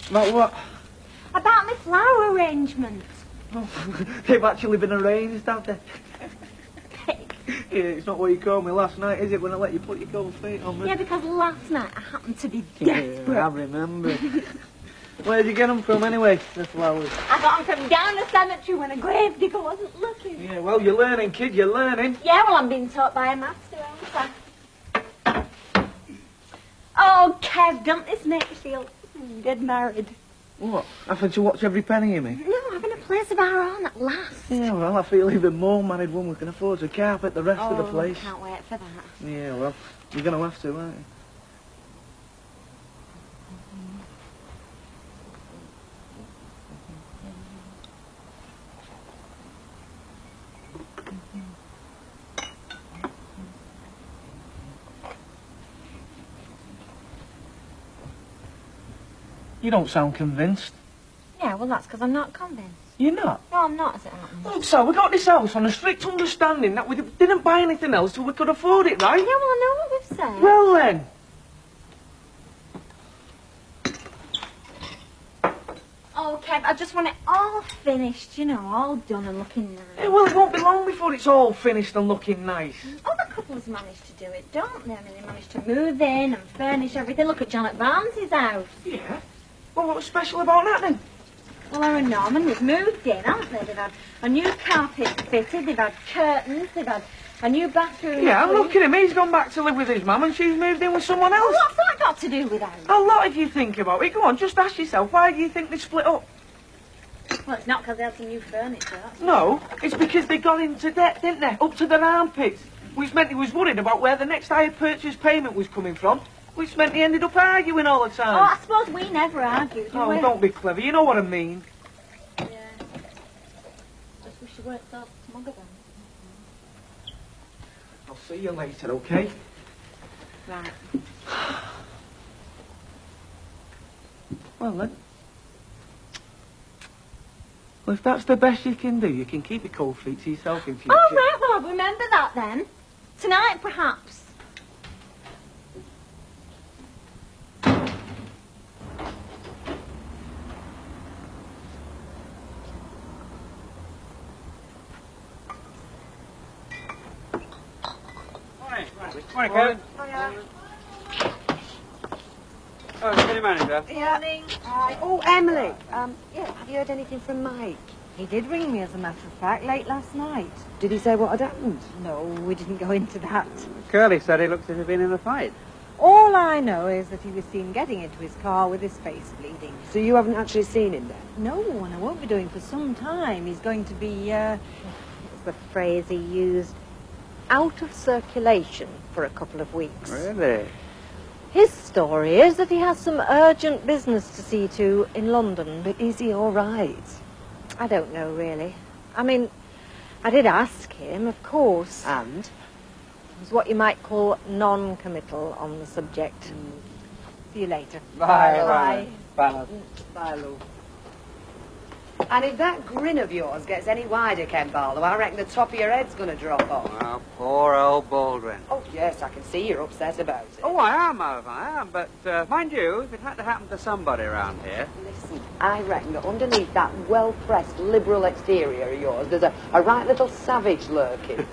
About what? About my flower arrangement. Oh, they've actually been arranged, have they? Yeah, it's not what you called me last night, is it, when I let you put your cold feet on me? Yeah, because last night I happened to be desperate. Yeah, I remember. Where'd you get them from, anyway, the flowers? I got them from down the cemetery when a gravedigger wasn't looking. Yeah, well, you're learning, kid, you're learning. Yeah, well, I'm being taught by a master, aren't I? Oh, Kev, don't this make you feel dead married? What? Having to watch every penny of me? No, having a place of our own at last. Yeah, well, I feel even more married when we can afford to carpet the rest of the place. I can't wait for that. Yeah, well, you're going to have to, aren't you? You don't sound convinced. Yeah, well, that's because I'm not convinced. You're not? No, I'm not, as it happens. Look, so we got this house on a strict understanding that we didn't buy anything else till we could afford it, right? Yeah, well, I know what we've said. Well, then. Oh, Kev, I just want it all finished, you know, all done and looking nice. Yeah, well, it won't be long before it's all finished and looking nice. Other couples manage to do it, don't they? I mean, they manage to move in and furnish everything. Look at Janet Barnes' house. Yeah? Well, what was special about that, then? Well, her and Norman, they've moved in, haven't they? They've had a new carpet fitted, they've had curtains, they've had a new bathroom. Yeah, and look at him. He's gone back to live with his mum and she's moved in with someone else. Well, what's that got to do with that? A lot if you think about it. Go on, just ask yourself, why do you think they split up? Well, it's not because they had some new furniture. No, it's because they got into debt, didn't they? Up to their armpits. Which meant he was worried about where the next hire purchase payment was coming from. Which meant he ended up arguing all the time. Oh, I suppose we never argued, do Oh, we? don't be clever. You know what I mean. Yeah. Just wish you weren't so smug about it. I'll see you later, okay? Right. Well, then. Well, if that's the best you can do, you can keep your cold feet to yourself in future. All right, well, I'll remember that then. Tonight, perhaps. Morning, Kevin. Oh, city manager. Morning. Oh, Emily. Yeah, have you heard anything from Mike? He did ring me, as a matter of fact, late last night. Did he say what had happened? No, we didn't go into that. Curly said he looked as if he'd been in a fight. All I know is that he was seen getting into his car with his face bleeding. So you haven't actually seen him then? No, and I won't be doing for some time. He's going to be, what's the phrase he used? Out of circulation for a couple of weeks. Really? His story is that he has some urgent business to see to in London. But is he all right? I don't know, really. I mean, I did ask him, of course. And? He was what you might call non-committal on the subject. See you later. Bye. Bye, love. Bye, Lou. And if that grin of yours gets any wider, Ken Barlow, I reckon the top of your head's going to drop off. Oh, poor old Baldwin. Oh, yes, I can see you're upset about it. Oh, I am, Olive, I am. But, mind you, if it had to happen to somebody around here... Listen, I reckon that underneath that well-pressed liberal exterior of yours, there's a right little savage lurking.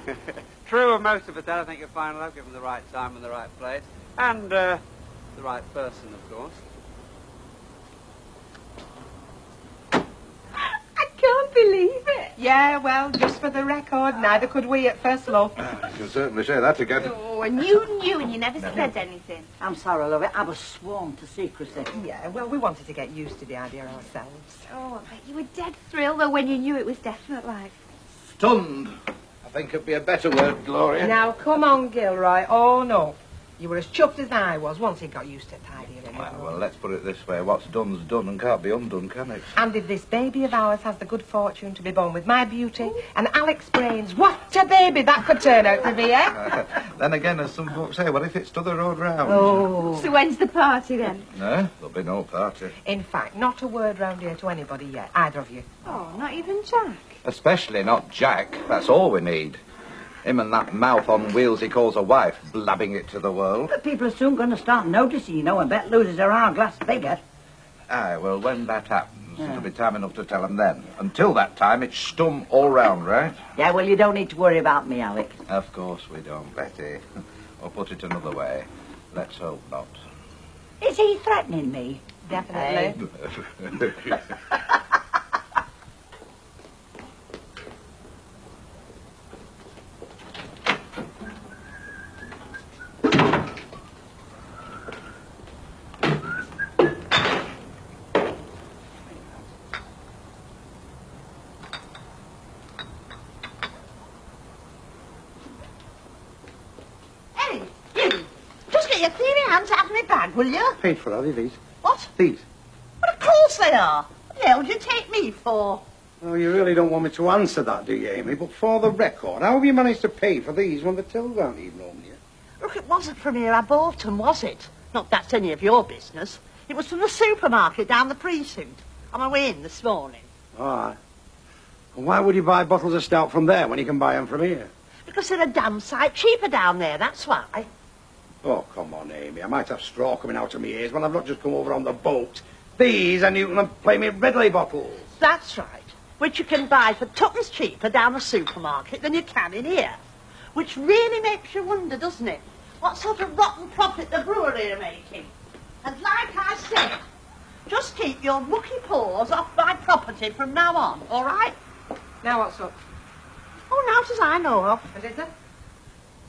True of most of it, I think you'll find love, given the right time and the right place. And, the right person, of course. I can't believe it. Yeah, well, just for the record, neither could we at first love. You can certainly say that again. Oh, and you knew and you never said anything. I'm sorry, love. I was sworn to secrecy. Yeah, well, we wanted to get used to the idea ourselves. Oh, I bet you were dead thrilled, though, when you knew it was definite, like. Stunned. I think it'd be a better word, Gloria. Now, come on, Gilroy. Oh, no. You were as chuffed as I was once he got used to the idea of it. Well, let's put it this way. What's done's done and can't be undone, can it? And if this baby of ours has the good fortune to be born with my beauty and Alec's brains, what a baby that could turn out to be, eh? Then again, as some folks say, what if it's t'other road round? Oh. So when's the party, then? No, there'll be no party. In fact, not a word round here to anybody yet, either of you. Oh, not even Jack. Especially not Jack. That's all we need. Him and that mouth on wheels he calls a wife, blabbing it to the world. But people are soon going to start noticing, you know, and Bet loses her hourglass figure. Aye, well, when that happens, it'll be time enough to tell them then. Until that time, it's stum all round, right? Yeah, well, you don't need to worry about me, Alec. Of course we don't, Betty. Or put it another way, let's hope not. Is he threatening me? Definitely. Hey, you! Just get your thieving hands out of my bag, will you? Paid for, are they, these? What? These? Well, of course they are. What the hell do you take me for? Oh, you really don't want me to answer that, do you, Amy? But for the record, how have you managed to pay for these when the tills aren't even on yet? Look, it wasn't from here I bought them, was it? Not that that's any of your business. It was from the supermarket down the precinct. On my way in this morning. All right. And why would you buy bottles of stout from there when you can buy them from here? Because they're a damn sight cheaper down there, that's why. Oh, come on, Amy. I might have straw coming out of my ears when I've not just come over on the boat. These are Newton and Playmate Ridley bottles. That's right. Which you can buy for tuppence cheaper down the supermarket than you can in here. Which really makes you wonder, doesn't it? What sort of rotten profit the brewery are making. And like I said, just keep your mucky paws off my property from now on, all right? Now what's up? Oh, not as I know of. What is it?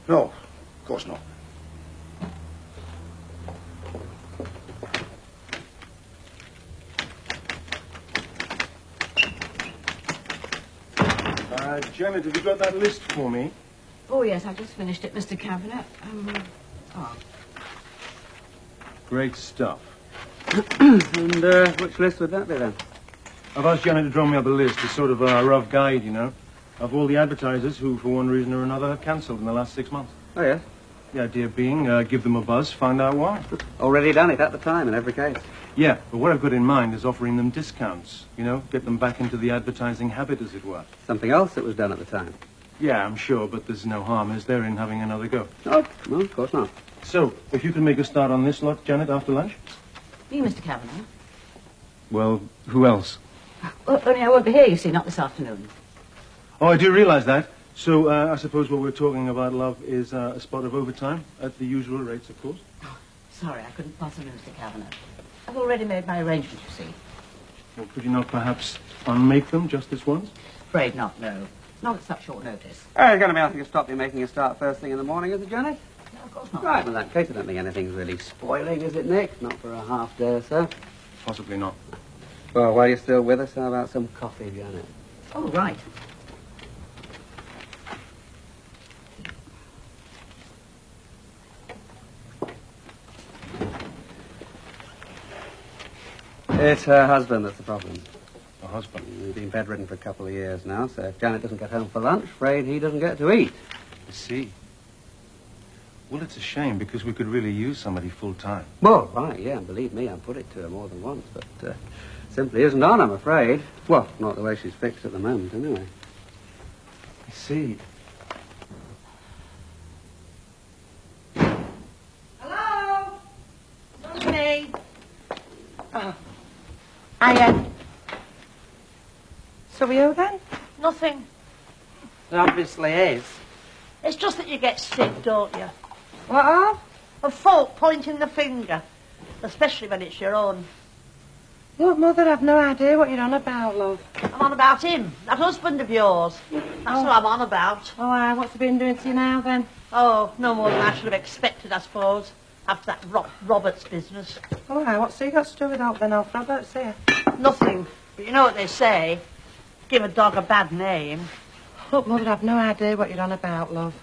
No, of course not. Janet, have you got that list for me? Oh, yes, I just finished it, Mr. Cabinet. Great stuff. And which list would that be then? I've asked Janet to draw me up a list, a sort of a rough guide, you know, of all the advertisers who, for one reason or another, have cancelled in the last 6 months. Oh, yes. The idea being, give them a buzz, find out why. Already done it at the time in every case. Yeah, but what I've got in mind is offering them discounts, you know, get them back into the advertising habit, as it were. Something else that was done at the time. Yeah, I'm sure, but there's no harm, is there, in having another go? Oh, no, of course not. So, if you can make a start on this lot, Janet, after lunch? Me, Mr. Cabinet. Well, who else? Only I won't be here, you see, not this afternoon. Oh, I do realise that. So, I suppose what we're talking about, love, is a spot of overtime at the usual rates, of course. Sorry, I couldn't possibly, Mr. Cabinet. I've already made my arrangements, you see. Well, could you not perhaps unmake them just this once? Afraid not, no. Not at such short notice. There's going to be nothing to stop you making a start first thing in the morning, is it, Johnny? No, of course not. Right, well, in that case, I don't think anything's really spoiling, is it, Nick? Not for a half day or so. Possibly not. Well, while you're still with us, how about some coffee, Janet? Oh, right. It's her husband that's the problem. A husband? He's been bedridden for a couple of years now, so if Janet doesn't get home for lunch, afraid he doesn't get to eat. I see. Well, it's a shame, because we could really use somebody full-time. Well, right, yeah, and believe me, I've put it to her more than once, but simply isn't on, I'm afraid. Well, not the way she's fixed at the moment, anyway. I see. Hello? It's me. Oh. Hiya. So are you then? Nothing. It obviously is. It's just that you get sick, don't you? What of? Of folk pointing the finger. Especially when it's your own. Look, Mother, I've no idea what you're on about, love. I'm on about him, that husband of yours. That's what I'm on about. Oh, aye, what's he been doing to you now, then? Oh, no more than I should have expected, I suppose, after that Roberts business. Oh, aye, what's he got to do with all then off Roberts here? Nothing. But you know what they say, give a dog a bad name. Look, Mother, I've no idea what you're on about, love.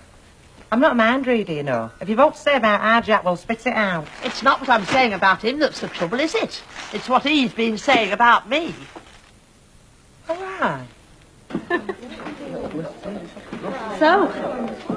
I'm not a mind reader, you know. If you've aught to say about our Jack, well, spit it out. It's not what I'm saying about him that's the trouble, is it? It's what he's been saying about me. All right. So,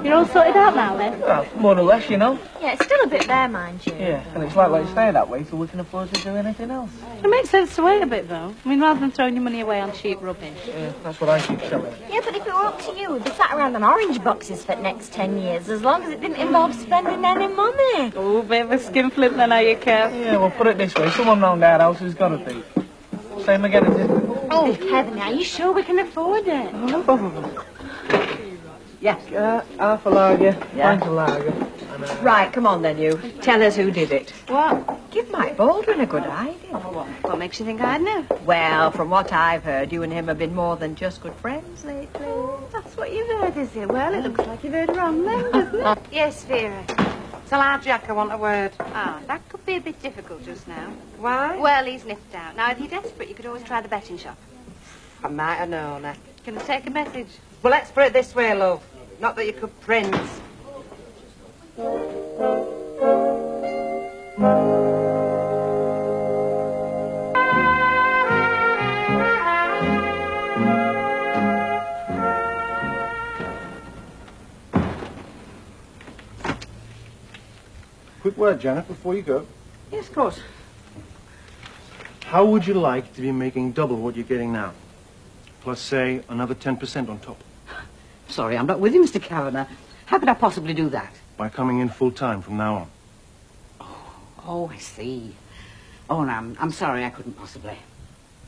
you're all sorted out now then? Well, more or less, you know. Yeah, it's still a bit there, mind you. Yeah, and it's likely to stay that way till we can afford to do anything else. It makes sense to wait a bit, though. I mean, rather than throwing your money away on cheap rubbish. Yeah, that's what I keep telling. Yeah, but if it were up to you, we'd be sat around on orange boxes for the next 10 years, as long as it didn't involve spending any money. Oh, bit of a skinflint then, are you, Kev? Yeah, well, put it this way. Someone round our house has got to be. Same again, is it? Oh, Kevin, are you sure we can afford it? Yes. Half a lager, pint of lager. Right, come on then, you. Tell us who did it. What? Give Mike Baldwin a good idea. What makes you think I'd know? Well, from what I've heard, you and him have been more than just good friends lately. That's what you've heard, is it? Well, it looks like you've heard wrong then, doesn't it? Yes, Vera. Tell our Jack I want a word. Ah, that could be a bit difficult just now. Why? Well, he's nipped out. Now, if you're desperate, you could always try the betting shop. I might have known her. Can I take a message? Well, let's put it this way, love. Not that you could print. Quick word, Janet, before you go. Yes, of course. How would you like to be making double what you're getting now? Plus, say, another 10% on top. Sorry, I'm not with you, Mr. Kavanagh. How could I possibly do that? By coming in full-time from now on. Oh, I see. Oh, no, I'm sorry, I couldn't possibly.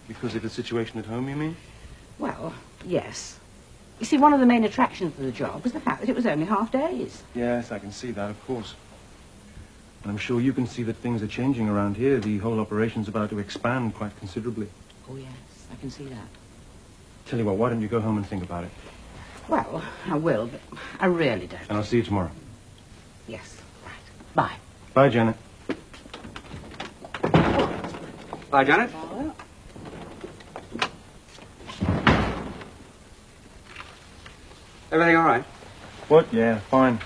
Because of the situation at home, you mean? Well, yes. You see, one of the main attractions of the job was the fact that it was only half days. Yes, I can see that, of course. And I'm sure you can see that things are changing around here. The whole operation's about to expand quite considerably. Oh, yes, I can see that. Tell you what, why don't you go home and think about it? Well, I will, but I really don't. And I'll see you tomorrow. Yes, right. Bye. Bye, Janet. Bye, Janet. Everything all right? What? Yeah, fine.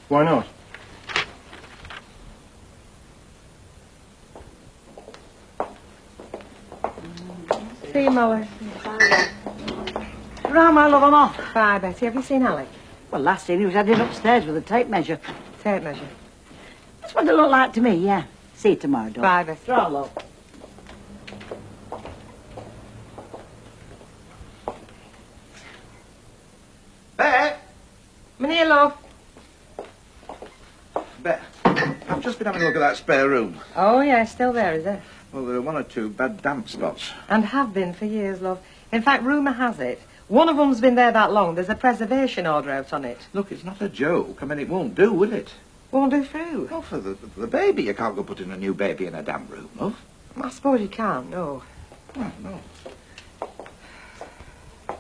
Why not? See you, Molly. Right, my love, I'm off. Bye, Betty. Have you seen Alec? Well, last thing he was heading upstairs with a tape measure. Tape measure. That's what they look like to me, yeah. See you tomorrow, Doc. Bye, Betty. Draw, love. Bet! I'm here, love. Bet. I've just been having a look at that spare room. Oh, yeah, still there, is it? Well, there are one or two bad damp spots. And have been for years, love. In fact, rumour has it, one of them's been there that long, there's a preservation order out on it. Look, it's not a joke. I mean, it won't do, will it? Won't do for who? Well, for the baby. You can't go putting a new baby in a damp room, love. I suppose you can't, no. Well, no. Are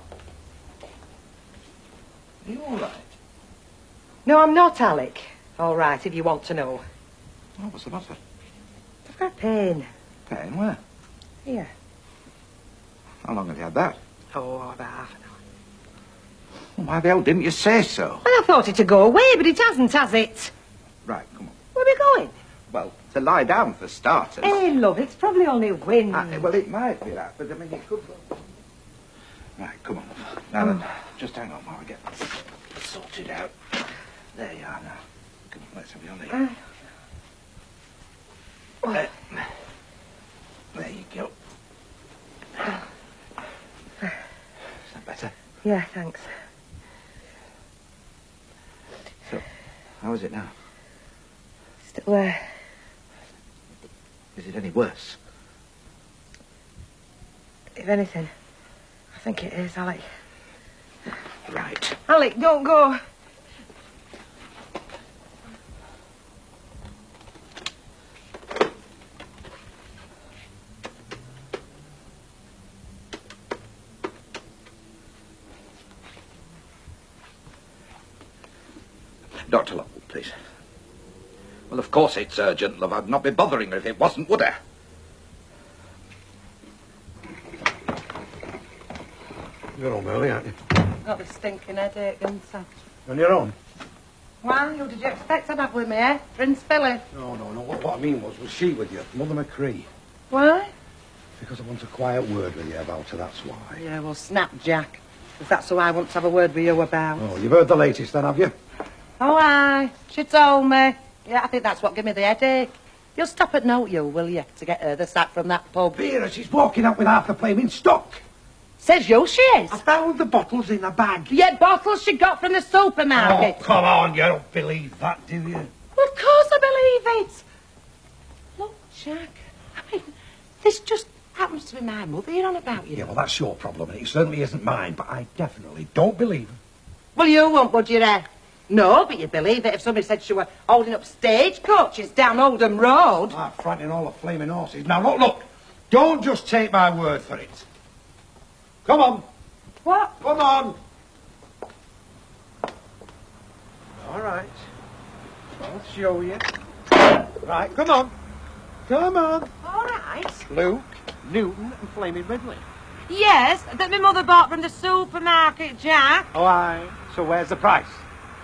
you all right? No, I'm not, Alec. All right, if you want to know. Oh, what's the matter? I've got pain. Pain? Where? Here. How long have you had that? Oh, about half an hour. Well, why the hell didn't you say so? Well, I thought it'd go away, but it hasn't, has it? Right, come on. Where are we going? Well, to lie down for starters. Hey, love, it's probably only wind. Well, it might be that, but I mean, it could go. Right, come on. Now then, just hang on while I get sorted out. There you are now. Come on, let's have you on there. There you go. Is that better? Yeah, thanks. So, how is it now? Still there. Is it any worse? If anything, I think it is, Alec. Right. Alec, don't go. Dr. Lockwood, please. Well, of course it's urgent, love. I'd not be bothering her if it wasn't, would I? You're home early, aren't you? Got the stinking headache, and so. On your own? Why? Who did you expect I'd have with me, eh? Prince Philip. No. What I mean was she with you? Mother McCree. Why? Because I want a quiet word with you about her, that's why. Yeah, well, snap, Jack. If that's who I want to have a word with you about. Oh, you've heard the latest then, have you? Oh, aye. She told me. Yeah, I think that's what gave me the headache. You'll stop at no, you, will you, to get her the sack from that pub? Vera, she's walking out with half the flaming stock. Says you she is. I found the bottles in a bag. Yeah, bottles she got from the supermarket. Oh, come on, you don't believe that, do you? Well, of course I believe it. Look, Jack, I mean, this just happens to be my mother you're on about, you Yeah, know. well, that's your problem, and it certainly isn't mine, but I definitely don't believe her. Well, you won't, would you, there? No, but you'd believe it if somebody said she were holding up stagecoaches down Oldham Road. Ah, frightening all the flaming horses. Now, look, don't just take my word for it. Come on. What? Come on. All right. I'll show you. Right, come on. Come on. All right. Luke, Newton and Flaming Ridley. Yes, that my mother bought from the supermarket, Jack. Oh, aye. So where's the price?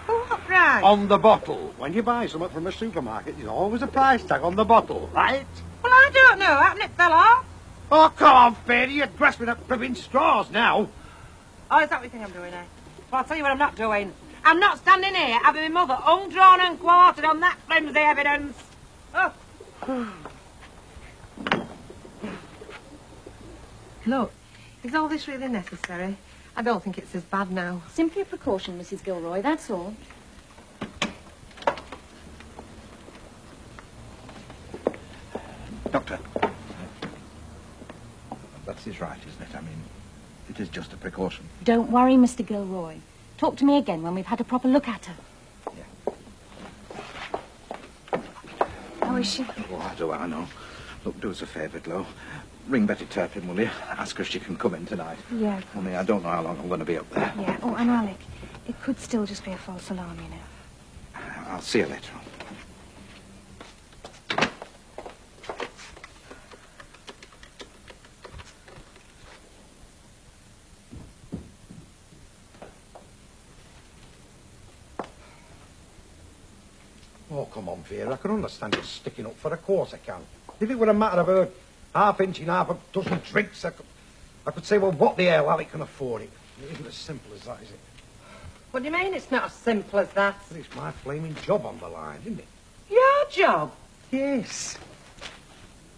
What price? On the bottle. When you buy something from a supermarket, there's always a price tag on the bottle, right? Well, I don't know. Happened it fell off. Oh, come on, Fanny. You're grasping at flipping straws now. Oh, is that what you think I'm doing, eh? Well, I'll tell you what I'm not doing. I'm not standing here having my mother hung, drawn and quartered on that flimsy evidence. Oh. Look, is all this really necessary? I don't think it's as bad now. Simply a precaution, Mrs. Gilroy, that's all. Doctor. That is right, isn't it? I mean, it is just a precaution. Don't worry, Mr. Gilroy. Talk to me again when we've had a proper look at her. How is she? Oh, how do I know? Look, do us a favour, Glo. Ring Betty Turpin, will you? Ask her if she can come in tonight. Yeah. Only I don't know how long I'm going to be up there. Yeah. Oh, and Alec, it could still just be a false alarm, you know. I'll see you later on. Oh, come on, Vera. I can understand you sticking up for a course, I can. If it were a matter of her half-inching half a dozen drinks, I could say, well, what the hell, Alec can afford it. It isn't as simple as that, is it? What do you mean it's not as simple as that? But it's my flaming job on the line, isn't it? Your job? Yes.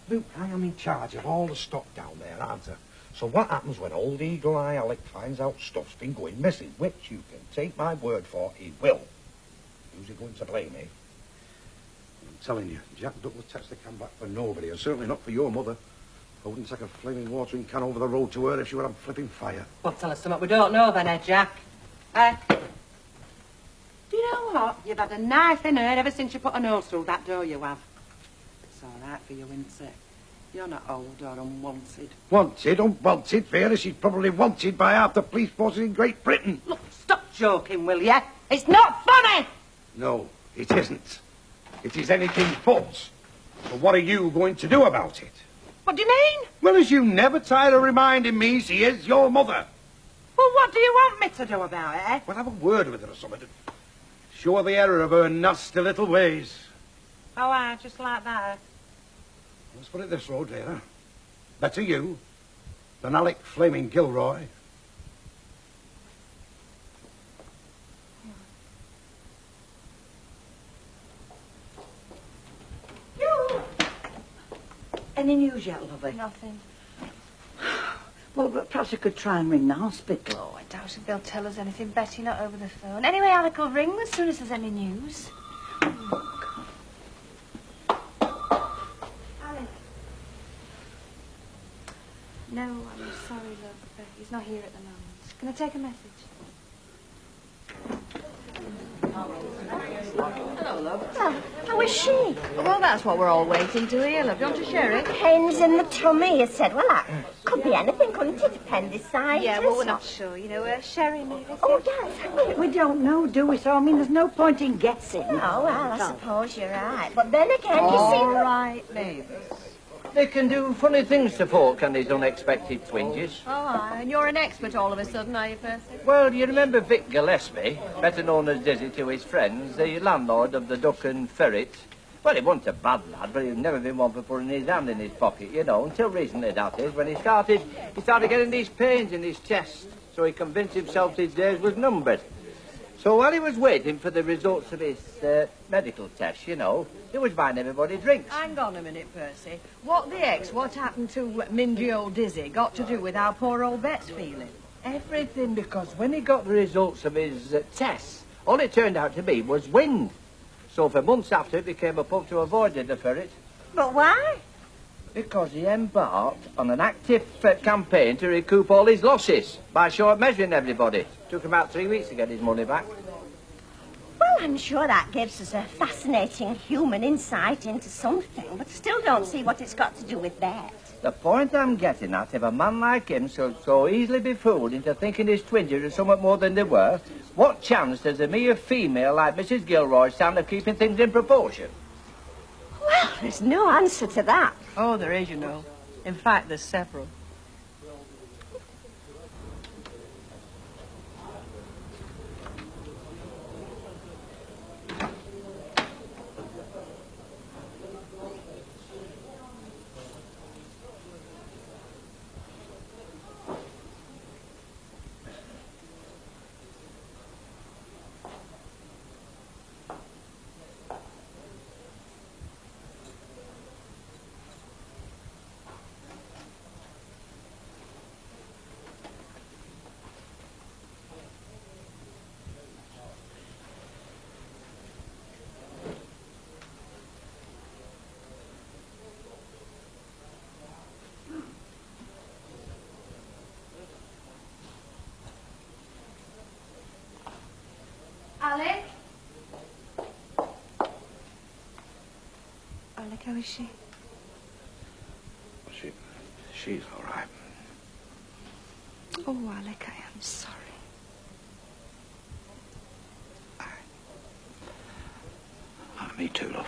Luke, I am in charge of all the stock down there, aren't I? So what happens when old Eagle Eye Alec finds out stuff's been going missing, which you can take my word for he will? Who's he going to blame, eh? I'm telling you, Jack Douglas takes the can back for nobody, and certainly not for your mother. I wouldn't take a flaming watering can over the road to her if she were on flipping fire. Well, tell us something we don't know then, Jack? Do you know what? You've had a knife in her ever since you put a nose through that door, you have. It's all right for you, isn't it? You're not old or unwanted. Wanted, unwanted, Vera. She's probably wanted by half the police forces in Great Britain. Look, stop joking, will you? It's not funny! No, it isn't. It is anything but. So what are you going to do about it? What do you mean? Well, as you never tire of reminding me, she is your mother. Well, what do you want me to do about it, eh? Well, have a word with her or something. Show her the error of her nasty little ways. Oh, I just like that. Let's put it this road, Vera. Better you than Alec Flaming Gilroy. Any news yet, lovey? Nothing. Well, but perhaps you could try and ring the hospital. Oh, I doubt if they'll tell us anything, Betty, not over the phone. Anyway, Alec will ring as soon as there's any news. Alec. No, I'm sorry, love. He's not here at the moment. Can I take a message? Hello, love. Well, how is she? Well, that's what we're all waiting to hear, love. Do you want to share it? Pains in the tummy, he said. Well, that could be anything, couldn't it? Appendicitis. Yeah, well, we're not sure. You know, Sherry, maybe. Oh, yes. We don't know, do we? So, I mean, there's no point in guessing. Oh, well, I suppose you're right. But then again, you see... All right, neighbours. They can do funny things to folk and these unexpected twinges. Oh, aye. And you're an expert all of a sudden, are you, Percy? Well, you remember Vic Gillespie, better known as Dizzy to his friends, the landlord of the Duck and Ferret? Well, he wasn't a bad lad, but he'd never been one for putting his hand in his pocket, you know, until recently, that is, when he started getting these pains in his chest. so he convinced himself his days was numbered. So while he was waiting for the results of his medical test, you know, he was buying everybody drinks. Hang on a minute, Percy. What happened to Mindy old Dizzy got to do with our poor old Bet's feeling? Everything, because when he got the results of his tests, all it turned out to be was wind. So for months after, it became a pub to avoid the ferret. But why? Because he embarked on an active campaign to recoup all his losses by short measuring everybody. Took him about 3 weeks to get his money back. Well, I'm sure that gives us a fascinating human insight into something, but still don't see what it's got to do with that. The point I'm getting at, if a man like him so easily be fooled into thinking his twins are somewhat more than they were, what chance does a mere female like Mrs. Gilroy stand of keeping things in proportion? Well, there's no answer to that. Oh, there is, you know. In fact, there's several. Alec? Alec, how is she? She's all right. Oh, Alec, I am sorry. Me too, love.